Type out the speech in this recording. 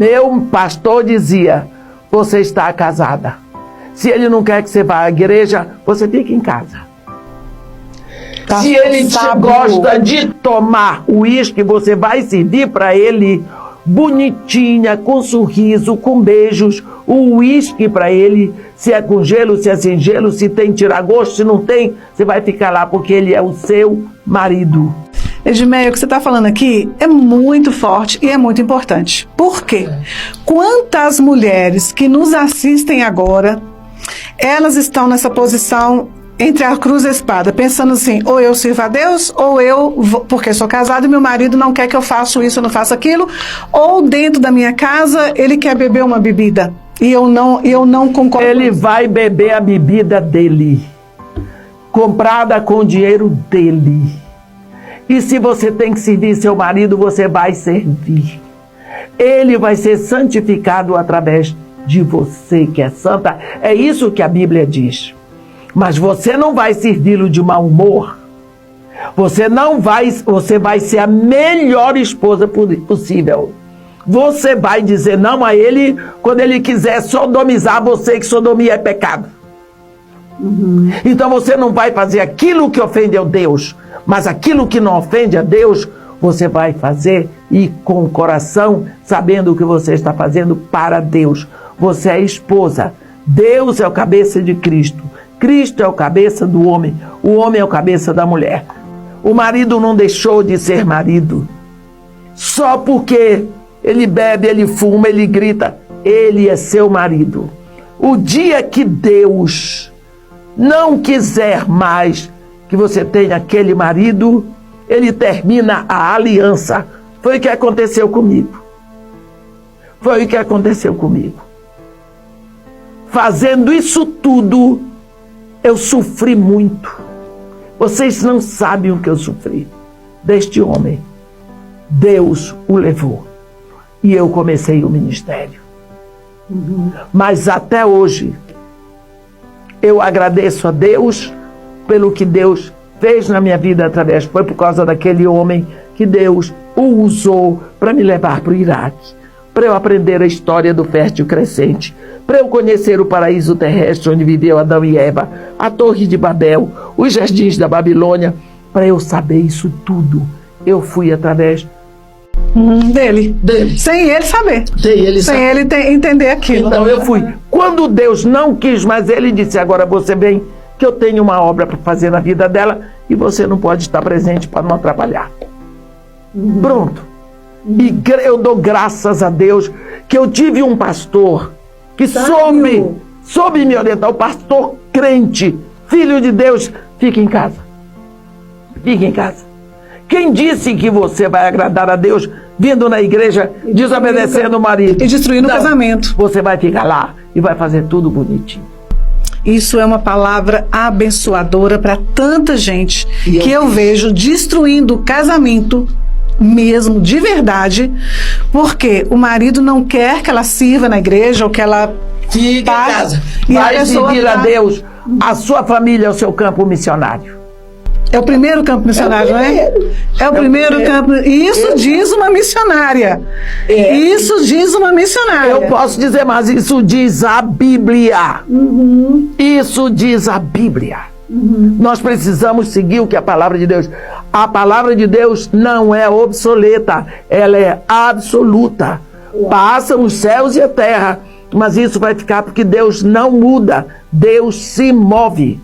Meu pastor dizia, você está casada. Se ele não quer que você vá à igreja, você fica em casa. Se ele gosta de tomar uísque, você vai servir para ele bonitinha, com sorriso, com beijos, o uísque para ele, se é com gelo, se é sem gelo, se tem tira-gosto, se não tem, você vai ficar lá porque ele é o seu marido. Edmeia, o que você está falando aqui é muito forte e é muito importante. Por quê? Quantas mulheres que nos assistem agora, elas estão nessa posição entre a cruz e a espada, pensando assim, ou eu sirvo a Deus, ou eu, porque sou casado e meu marido não quer que eu faça isso, eu não faço aquilo, ou dentro da minha casa ele quer beber uma bebida e eu não concordo. Ele vai beber a bebida dele, comprada com o dinheiro dele. E se você tem que servir seu marido, você vai servir. Ele vai ser santificado através de você, que é santa. É isso que a Bíblia diz. Mas você não vai servi-lo de mau humor. Você vai ser a melhor esposa possível. Você vai dizer não a ele quando ele quiser sodomizar você, que sodomia é pecado. Então você não vai fazer aquilo que ofende a Deus, mas aquilo que não ofende a Deus, você vai fazer e com o coração, sabendo o que você está fazendo para Deus. Você é esposa. Deus é o cabeça de Cristo. Cristo é o cabeça do homem. O homem é o cabeça da mulher. O marido não deixou de ser marido. Só porque ele bebe, ele fuma, ele grita. Ele é seu marido. O dia que Deus não quiser mais que você tenha aquele marido, ele termina a aliança. Foi o que aconteceu comigo. Foi o que aconteceu comigo. Fazendo isso tudo, eu sofri muito. Vocês não sabem o que eu sofri deste homem. Deus o levou. E eu comecei o ministério. Mas até hoje, eu agradeço a Deus pelo que Deus fez na minha vida através. Foi por causa daquele homem que Deus o usou para me levar para o Iraque. Para eu aprender a história do fértil crescente, para eu conhecer o paraíso terrestre onde viveu Adão e Eva, a Torre de Babel, os jardins da Babilônia, para eu saber isso tudo. Eu fui através dele. Sem ele saber. Sem ele entender aquilo. Então eu fui. Quando Deus não quis, mas ele disse, agora você vem, que eu tenho uma obra para fazer na vida dela e você não pode estar presente para não atrapalhar. Pronto. E eu dou graças a Deus que eu tive um pastor que soube me orientar, o pastor crente, filho de Deus. Fique em casa. Fique em casa. Quem disse que você vai agradar a Deus vindo na igreja, desobedecendo o marido? E destruindo o casamento. Você vai ficar lá e vai fazer tudo bonitinho. Isso é uma palavra abençoadora para tanta gente que eu vejo destruindo o casamento mesmo, de verdade, porque o marido não quer que ela sirva na igreja ou que ela fique em casa. Vai servir a Deus. A sua família é o seu campo missionário. É o primeiro campo missionário, não é? É o primeiro campo. E isso diz uma missionária. Isso diz uma missionária. Eu posso dizer, mas isso diz a Bíblia. Isso diz a Bíblia. Nós precisamos seguir o que a palavra de Deus. A palavra de Deus não é obsoleta, ela é absoluta. Passam os céus e a terra, mas isso vai ficar porque Deus não muda, Deus se move.